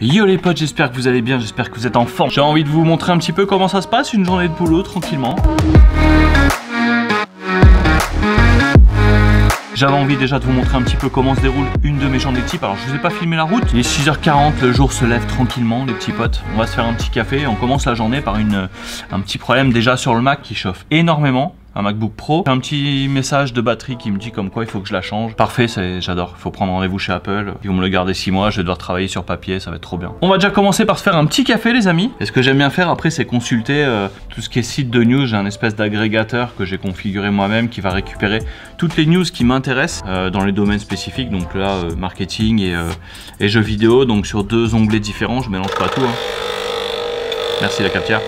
Yo les potes, j'espère que vous allez bien, j'espère que vous êtes en forme. J'ai envie de vous montrer un petit peu comment ça se passe, une journée de boulot tranquillement. J'avais envie déjà de vous montrer un petit peu comment se déroule une de mes journées type. Alors je vous ai pas filmé la route, il est 6h40, le jour se lève tranquillement les petits potes. On va se faire un petit café et on commence la journée par un petit problème déjà sur le Mac qui chauffe énormément. Un MacBook Pro, un petit message de batterie qui me dit comme quoi il faut que je la change. Parfait, j'adore, il faut prendre rendez-vous chez Apple. Ils vont me le garder 6 mois, je vais devoir travailler sur papier, ça va être trop bien. On va déjà commencer par se faire un petit café les amis. Et ce que j'aime bien faire après c'est consulter tout ce qui est site de news. J'ai un espèce d'agrégateur que j'ai configuré moi-même qui va récupérer toutes les news qui m'intéressent dans les domaines spécifiques. Donc là, marketing et jeux vidéo, donc sur 2 onglets différents, je mélange pas tout. Merci la cafetière.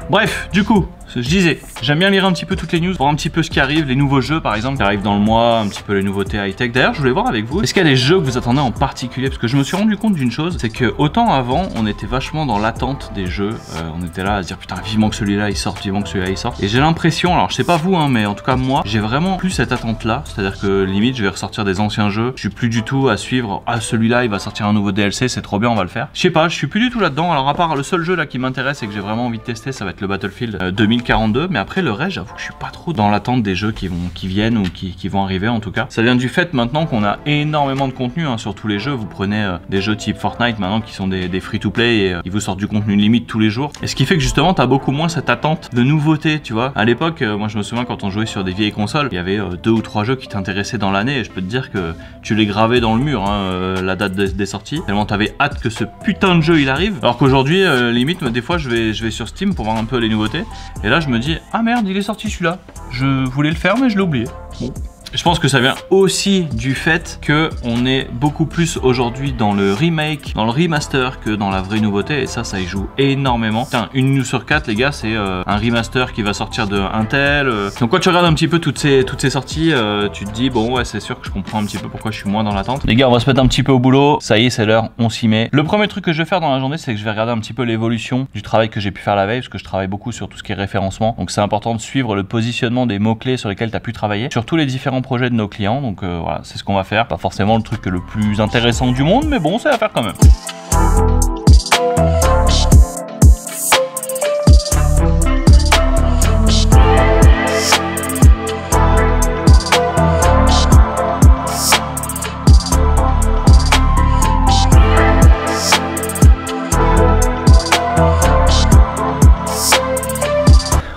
Bref, du coup, je disais, j'aime bien lire un petit peu toutes les news, voir un petit peu ce qui arrive, les nouveaux jeux par exemple qui arrivent dans le mois, un petit peu les nouveautés high-tech. D'ailleurs, je voulais voir avec vous, est-ce qu'il y a des jeux que vous attendez en particulier? Parce que je me suis rendu compte d'une chose, c'est que autant avant, on était vachement dans l'attente des jeux, on était là à se dire putain, vivement que celui-là il sorte, vivement que celui-là il sorte. Et j'ai l'impression, alors je sais pas vous, mais en tout cas moi, j'ai vraiment plus cette attente-là, c'est-à-dire que limite je vais ressortir des anciens jeux, je suis plus du tout à suivre, ah celui-là il va sortir un nouveau DLC, c'est trop bien, on va le faire. Je sais pas, je suis plus du tout là-dedans. Alors à part le seul jeu là qui m'intéresse et que j'ai vraiment envie de tester, ça va être le Battlefield 2042, mais après le reste, j'avoue que je suis pas trop dans l'attente des jeux qui viennent ou qui vont arriver en tout cas. Ça vient du fait maintenant qu'on a énormément de contenu sur tous les jeux. Vous prenez des jeux type Fortnite maintenant qui sont des free-to-play et ils vous sortent du contenu limite tous les jours. Et ce qui fait que justement, t'as beaucoup moins cette attente de nouveautés, tu vois. À l'époque, moi je me souviens quand on jouait sur des vieilles consoles, il y avait 2 ou 3 jeux qui t'intéressaient dans l'année et je peux te dire que tu les gravais dans le mur, la date des sorties. Tellement t'avais hâte que ce putain de jeu il arrive. Alors qu'aujourd'hui, limite, des fois je vais sur Steam pour voir un peu les nouveautés. Et là je me dis, ah merde, il est sorti celui-là. Je voulais le faire mais je l'ai oublié. Bon. Je pense que ça vient aussi du fait que on est beaucoup plus aujourd'hui dans le remake, dans le remaster que dans la vraie nouveauté et ça y joue énormément. Putain, une news sur 4 les gars, c'est un remaster qui va sortir de Intel. Donc quand tu regardes un petit peu toutes ces sorties, tu te dis bon ouais c'est sûr que je comprends un petit peu pourquoi je suis moins dans l'attente. Les gars, on va se mettre un petit peu au boulot. Ça y est, c'est l'heure, on s'y met. Le premier truc que je vais faire dans la journée, c'est que je vais regarder un petit peu l'évolution du travail que j'ai pu faire la veille parce que je travaille beaucoup sur tout ce qui est référencement. Donc c'est important de suivre le positionnement des mots-clés sur lesquels tu as pu travailler sur tous les différents projets de nos clients. Donc voilà, c'est ce qu'on va faire. Pas forcément le truc le plus intéressant du monde, mais bon, c'est à faire quand même.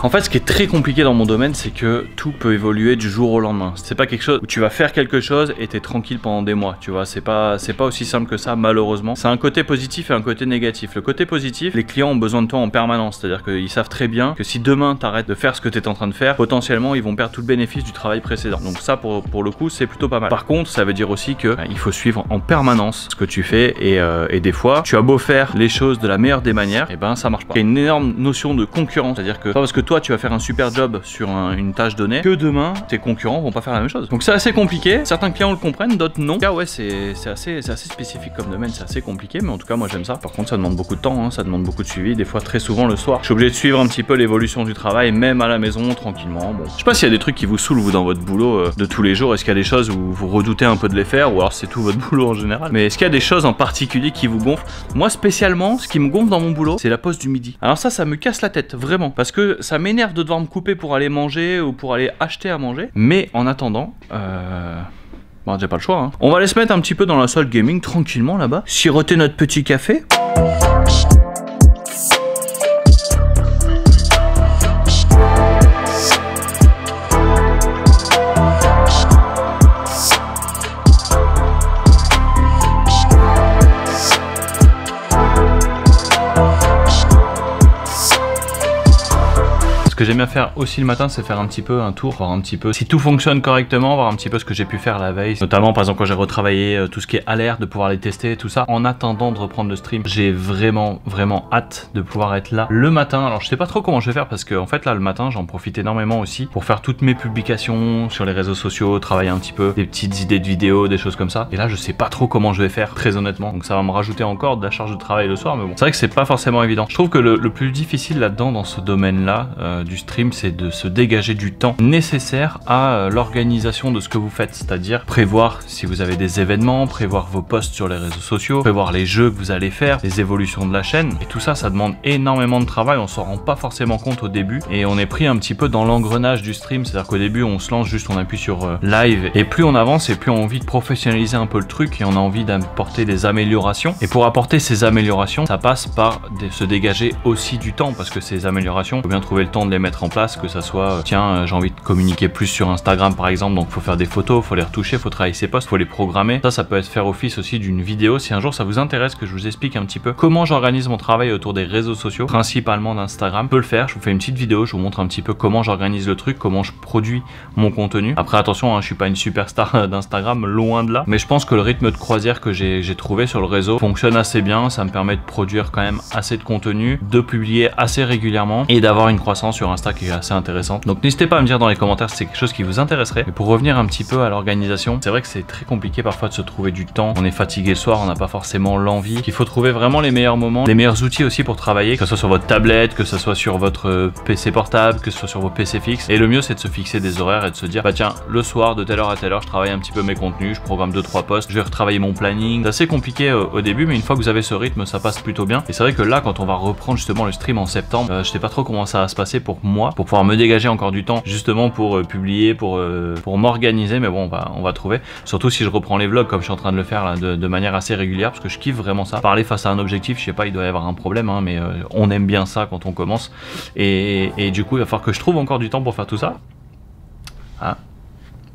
En fait, ce qui est très compliqué dans mon domaine, c'est que tout peut évoluer du jour au lendemain. C'est pas quelque chose où tu vas faire quelque chose et t'es tranquille pendant des mois, tu vois. C'est pas aussi simple que ça, malheureusement. C'est un côté positif et un côté négatif. Le côté positif, les clients ont besoin de toi en permanence. C'est-à-dire qu'ils savent très bien que si demain t'arrêtes de faire ce que t'es en train de faire, potentiellement ils vont perdre tout le bénéfice du travail précédent. Donc ça, pour le coup, c'est plutôt pas mal. Par contre, ça veut dire aussi que il faut suivre en permanence ce que tu fais et des fois, tu as beau faire les choses de la meilleure des manières, et ben ça marche pas. Il y a une énorme notion de concurrence, c'est-à-dire que pas parce que toi tu vas faire un super job sur une tâche donnée que demain tes concurrents vont pas faire la même chose. Donc c'est assez compliqué, certains clients le comprennent, d'autres non. Ouais, c'est assez spécifique comme domaine, c'est assez compliqué, mais en tout cas moi j'aime ça. Par contre ça demande beaucoup de temps, ça demande beaucoup de suivi, des fois très souvent le soir je suis obligé de suivre un petit peu l'évolution du travail, même à la maison tranquillement. Bon, je sais pas s'il y a des trucs qui vous saoulent vous dans votre boulot de tous les jours. Est-ce qu'il y a des choses où vous redoutez un peu de les faire ou alors c'est tout votre boulot en général, mais est-ce qu'il y a des choses en particulier qui vous gonflent? Moi spécialement, ce qui me gonfle dans mon boulot, c'est la pause du midi. Alors ça me casse la tête vraiment, parce que ça m'énerve de devoir me couper pour aller manger ou pour aller acheter à manger, mais en attendant bon, j'ai pas le choix. On va aller se mettre un petit peu dans la salle gaming tranquillement là-bas, siroter notre petit café. Ce que j'aime bien faire aussi le matin, c'est faire un petit peu un tour, voir un petit peu si tout fonctionne correctement, voir un petit peu ce que j'ai pu faire la veille, notamment par exemple quand j'ai retravaillé tout ce qui est alerte, de pouvoir les tester, tout ça, en attendant de reprendre le stream. J'ai vraiment hâte de pouvoir être là le matin. Alors je sais pas trop comment je vais faire parce que en fait là le matin j'en profite énormément aussi pour faire toutes mes publications sur les réseaux sociaux, travailler un petit peu, des petites idées de vidéos, des choses comme ça. Et là je sais pas trop comment je vais faire, très honnêtement. Donc ça va me rajouter encore de la charge de travail le soir, mais bon, c'est vrai que c'est pas forcément évident. Je trouve que le plus difficile là-dedans dans ce domaine-là, du stream, c'est de se dégager du temps nécessaire à l'organisation de ce que vous faites, c'est-à-dire prévoir si vous avez des événements, prévoir vos posts sur les réseaux sociaux, prévoir les jeux que vous allez faire, les évolutions de la chaîne, et tout ça, ça demande énormément de travail, on s'en rend pas forcément compte au début, et on est pris un petit peu dans l'engrenage du stream, c'est-à-dire qu'au début, on se lance juste, on appuie sur live, et plus on avance, et plus on a envie de professionnaliser un peu le truc, et on a envie d'apporter des améliorations, et pour apporter ces améliorations, ça passe par se dégager aussi du temps, parce que ces améliorations, il faut bien trouver le temps de les mettre en place, que ça soit, tiens, j'ai envie de communiquer plus sur Instagram par exemple, donc il faut faire des photos, il faut les retoucher, il faut travailler ses posts, il faut les programmer. Ça peut être faire office aussi d'une vidéo. Si un jour ça vous intéresse que je vous explique un petit peu comment j'organise mon travail autour des réseaux sociaux, principalement d'Instagram, je peux le faire, je vous fais une petite vidéo, je vous montre un petit peu comment j'organise le truc, comment je produis mon contenu. Après attention, hein, je suis pas une superstar d'Instagram, loin de là, mais je pense que le rythme de croisière que j'ai trouvé sur le réseau fonctionne assez bien, ça me permet de produire quand même assez de contenu, de publier assez régulièrement et d'avoir une croissance sur Insta qui est assez intéressante. Donc n'hésitez pas à me dire dans les commentaires si c'est quelque chose qui vous intéresserait. Et pour revenir un petit peu à l'organisation, c'est vrai que c'est très compliqué parfois de se trouver du temps. On est fatigué le soir, on n'a pas forcément l'envie. Il faut trouver vraiment les meilleurs moments, les meilleurs outils aussi pour travailler, que ce soit sur votre tablette, que ce soit sur votre PC portable, que ce soit sur vos PC fixes. Et le mieux c'est de se fixer des horaires et de se dire bah tiens, le soir de telle heure à telle heure, je travaille un petit peu mes contenus, je programme 2-3 posts, je vais retravailler mon planning. C'est assez compliqué au début, mais une fois que vous avez ce rythme, ça passe plutôt bien. Et c'est vrai que là, quand on va reprendre justement le stream en septembre, je sais pas trop comment ça va se passer pour moi, pour pouvoir me dégager encore du temps justement pour publier, pour m'organiser, mais bon on va trouver, surtout si je reprends les vlogs comme je suis en train de le faire là, de manière assez régulière, parce que je kiffe vraiment ça, parler face à un objectif, je sais pas, il doit y avoir un problème hein, mais on aime bien ça quand on commence et du coup il va falloir que je trouve encore du temps pour faire tout ça. Ah.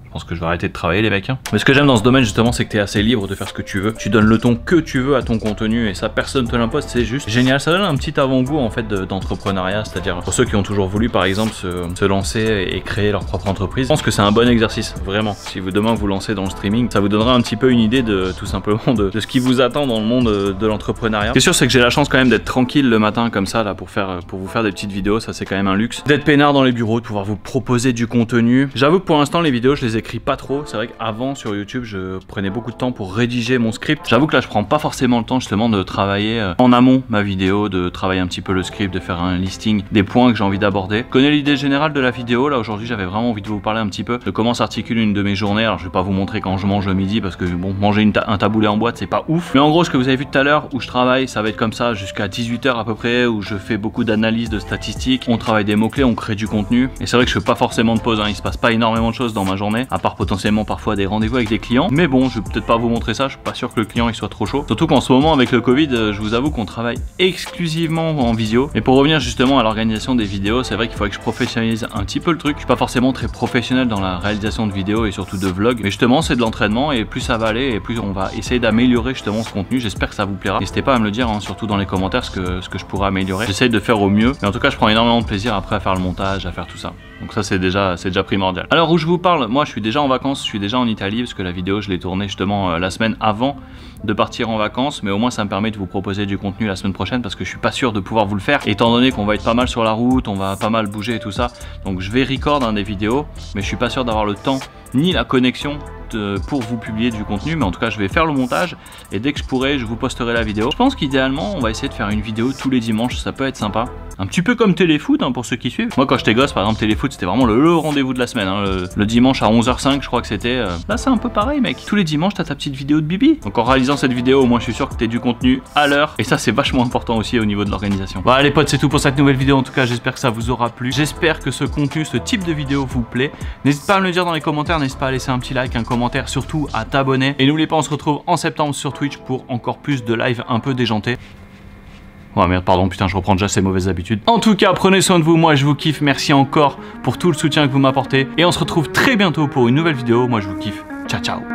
Je pense que je vais arrêter de travailler les mecs hein. Mais ce que j'aime dans ce domaine justement, c'est que tu es assez libre de faire ce que tu veux, tu donnes le ton que tu veux à ton contenu et ça personne te l'impose, c'est juste génial. Ça donne un petit avant-goût en fait d'entrepreneuriat, c'est-à-dire pour ceux qui ont toujours voulu par exemple se lancer et créer leur propre entreprise. Je pense que c'est un bon exercice, vraiment. Si vous demain vous lancez dans le streaming, ça vous donnera un petit peu une idée de tout simplement de ce qui vous attend dans le monde de l'entrepreneuriat. Ce qui est sûr, c'est que j'ai la chance quand même d'être tranquille le matin comme ça là pour vous faire des petites vidéos, ça c'est quand même un luxe. D'être peinard dans les bureaux, de pouvoir vous proposer du contenu. J'avoue que pour l'instant les vidéos je les écris pas trop, c'est vrai qu'avant sur YouTube je prenais beaucoup de temps pour rédiger mon script. J'avoue que là je prends pas forcément le temps justement de travailler en amont ma vidéo, de travailler un petit peu le script, de faire un listing des points que j'ai envie d'aborder. Je connais l'idée générale de la vidéo, là aujourd'hui j'avais vraiment envie de vous parler un petit peu de comment s'articule une de mes journées. Alors je vais pas vous montrer quand je mange le midi parce que bon, manger un taboulé en boîte c'est pas ouf, mais en gros ce que vous avez vu tout à l'heure où je travaille, ça va être comme ça jusqu'à 18 h à peu près, où je fais beaucoup d'analyses de statistiques, on travaille des mots-clés, on crée du contenu, et c'est vrai que je fais pas forcément de pause hein. Il se passe pas énormément de choses dans ma journée, à part potentiellement parfois des rendez-vous avec des clients, mais bon je vais peut-être pas vous montrer ça, je suis pas sûr que le client il soit trop chaud, surtout qu'en ce moment avec le Covid je vous avoue qu'on travaille exclusivement en visio. Et pour revenir justement à l'organisation des vidéos, c'est vrai qu'il faudrait que je professionnalise un petit peu le truc. Je suis pas forcément très professionnel dans la réalisation de vidéos et surtout de vlogs, mais justement c'est de l'entraînement et plus ça va aller et plus on va essayer d'améliorer justement ce contenu. J'espère que ça vous plaira, n'hésitez pas à me le dire hein, surtout dans les commentaires ce que je pourrais améliorer. J'essaye de faire au mieux, mais en tout cas je prends énormément de plaisir après à faire le montage, à faire tout ça. Donc ça c'est déjà primordial. Alors où je vous parle, moi je suis déjà en vacances, je suis déjà en Italie parce que la vidéo je l'ai tournée justement la semaine avant de partir en vacances, mais au moins ça me permet de vous proposer du contenu la semaine prochaine parce que je suis pas sûr de pouvoir vous le faire étant donné qu'on va être pas mal sur la route, on va pas mal bouger et tout ça. Donc je vais record des vidéos, mais je suis pas sûr d'avoir le temps ni la connexion pour vous publier du contenu, mais en tout cas je vais faire le montage et dès que je pourrai je vous posterai la vidéo. Je pense qu'idéalement on va essayer de faire une vidéo tous les dimanches, ça peut être sympa, un petit peu comme Téléfoot hein, pour ceux qui suivent. Moi quand j'étais gosse par exemple Téléfoot c'était vraiment le rendez-vous de la semaine hein, le dimanche à 11 h 05 je crois que c'était. Là c'est un peu pareil mec, tous les dimanches t'as ta petite vidéo de Bibi. Donc en réalisant cette vidéo au moins je suis sûr que t'as du contenu à l'heure et ça c'est vachement important aussi au niveau de l'organisation. Voilà les potes, c'est tout pour cette nouvelle vidéo, en tout cas j'espère que ça vous aura plu, j'espère que ce contenu, ce type de vidéo vous plaît. N'hésite pas à me le dire dans les commentaires, n'hésite pas à laisser un petit like, un commentaire, surtout à t'abonner. Et n'oubliez pas, on se retrouve en septembre sur Twitch pour encore plus de live un peu déjantés. Oh merde, pardon, putain, je reprends déjà ces mauvaises habitudes. En tout cas, prenez soin de vous, moi je vous kiffe, merci encore pour tout le soutien que vous m'apportez. Et on se retrouve très bientôt pour une nouvelle vidéo, moi je vous kiffe. Ciao, ciao.